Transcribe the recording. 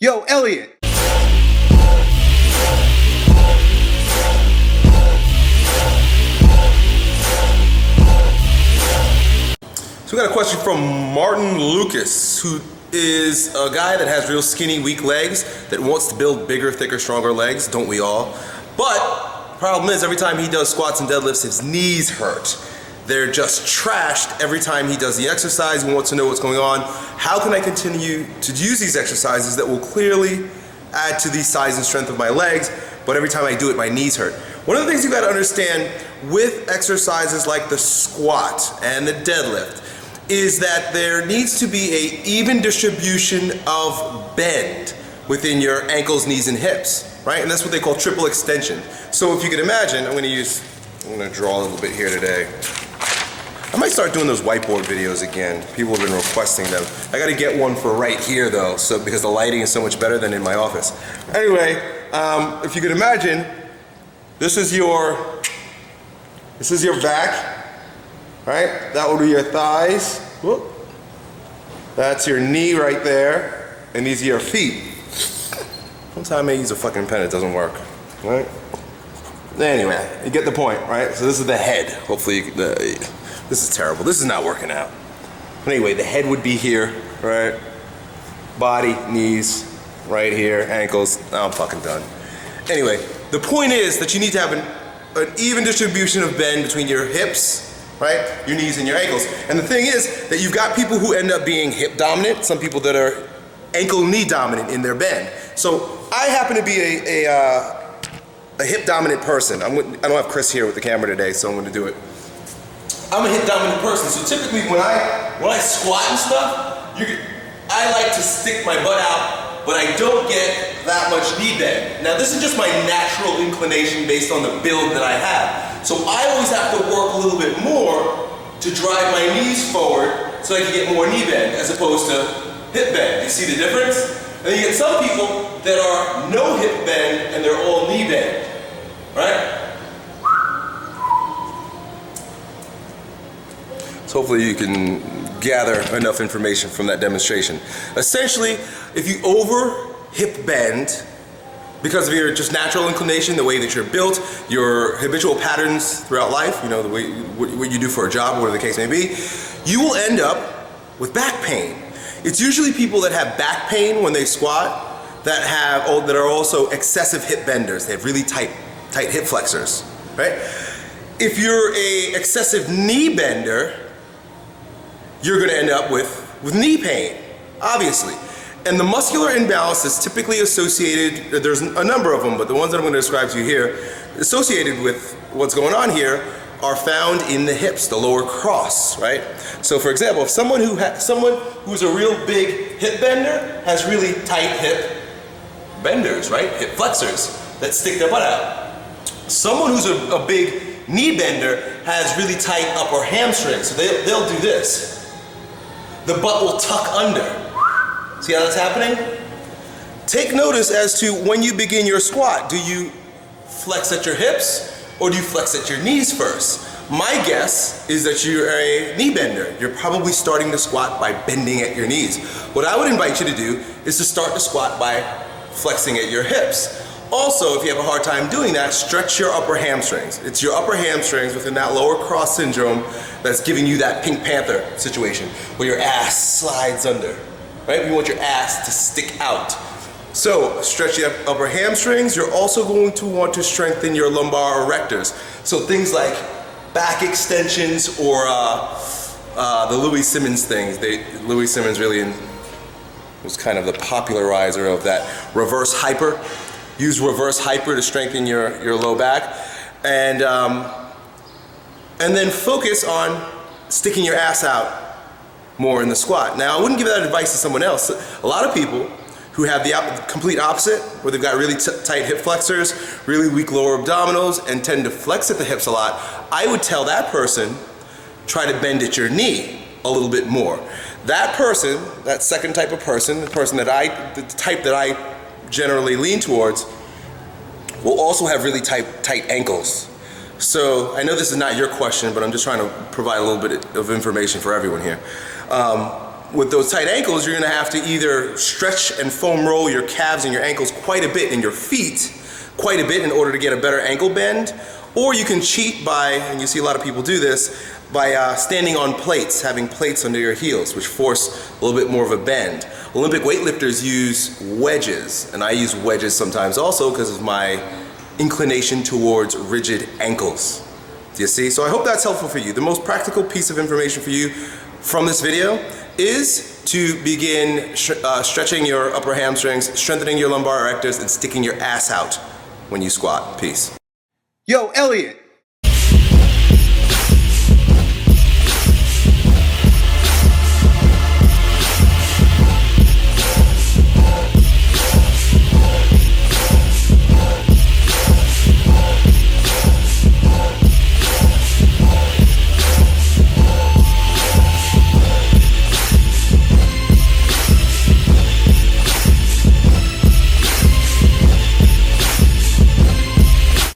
Yo, Elliot. So we got a question from Martin Lucas, who is a guy that has real skinny, weak legs that wants to build bigger, thicker, stronger legs. Don't we all? But the problem is every time he does squats and deadlifts, his knees hurt. They're just trashed every time he does the exercise. He wants to know what's going on. How can I continue to use these exercises that will clearly add to the size and strength of my legs, but every time I do it, my knees hurt? One of the things you gotta understand with exercises like the squat and the deadlift is that there needs to be an even distribution of bend within your ankles, knees, and hips, right? And that's what they call triple extension. So if you can imagine, I'm gonna draw a little bit here today. I might start doing those whiteboard videos again. People have been requesting them. I gotta get one for right here though, so because the lighting is so much better than in my office. Anyway, if you could imagine, this is your back, right? That will be your thighs. Whoop. That's your knee right there, and these are your feet. Sometimes I use a fucking pen, it doesn't work, right? Anyway, you get the point, right? So this is the head. Hopefully, this is terrible. This is not working out. Anyway, the head would be here, right? Body, knees, right here, ankles. Now I'm fucking done. Anyway, the point is that you need to have an even distribution of bend between your hips, right? Your knees and your ankles. And the thing is that you've got people who end up being hip dominant, some people that are ankle knee dominant in their bend. So I happen to be a hip dominant person. I don't have Chris here with the camera today, so I'm going to do it. I'm a hip dominant person, so typically when I squat and stuff, I like to stick my butt out, but I don't get that much knee bend. Now this is just my natural inclination based on the build that I have. So I always have to work a little bit more to drive my knees forward so I can get more knee bend as opposed to hip bend. You see the difference? And then you get some people that are no hip bend and they're all knee bend, right? So hopefully you can gather enough information from that demonstration. Essentially, if you over hip bend because of your just natural inclination, the way that you're built, your habitual patterns throughout life, you know, the way what you do for a job, whatever the case may be, you will end up with back pain. It's usually people that have back pain when they squat that are also excessive hip benders. They have really tight hip flexors, right? If you're a excessive knee bender, you're going to end up with knee pain, obviously. And the muscular imbalance is typically associated, there's a number of them, but the ones that I'm going to describe to you here, associated with what's going on here, are found in the hips, the lower cross, right? So for example, if someone who's a real big hip bender has really tight hip benders, right? Hip flexors that stick their butt out. Someone who's a big knee bender has really tight upper hamstrings, so they'll do this. The butt will tuck under. See how that's happening? Take notice as to when you begin your squat. Do you flex at your hips or do you flex at your knees first? My guess is that you're a knee bender. You're probably starting to squat by bending at your knees. What I would invite you to do is to start the squat by flexing at your hips. Also, if you have a hard time doing that, stretch your upper hamstrings. It's your upper hamstrings within that lower cross syndrome that's giving you that Pink Panther situation where your ass slides under, right? You want your ass to stick out. So, stretch your upper hamstrings. You're also going to want to strengthen your lumbar erectors. So things like back extensions or the Louis Simmons things. Louis Simmons really was kind of the popularizer of that reverse hyper. Use reverse hyper to strengthen your low back, and then focus on sticking your ass out more in the squat. Now, I wouldn't give that advice to someone else. A lot of people who have the complete opposite, where they've got really tight hip flexors, really weak lower abdominals, and tend to flex at the hips a lot, I would tell that person, try to bend at your knee a little bit more. That person, that second type of person, the type that I generally lean towards, will also have really tight ankles. So I know this is not your question, but I'm just trying to provide a little bit of information for everyone here. with those tight ankles, you're gonna have to either stretch and foam roll your calves and your ankles quite a bit, and your feet quite a bit, in order to get a better ankle bend. Or you can cheat by, and you see a lot of people do this, by standing on plates, having plates under your heels, which force a little bit more of a bend. Olympic weightlifters use wedges, and I use wedges sometimes also because of my inclination towards rigid ankles. Do you see? So I hope that's helpful for you. The most practical piece of information for you from this video is to begin stretching your upper hamstrings, strengthening your lumbar erectors, and sticking your ass out when you squat. Peace. Yo, Elliot,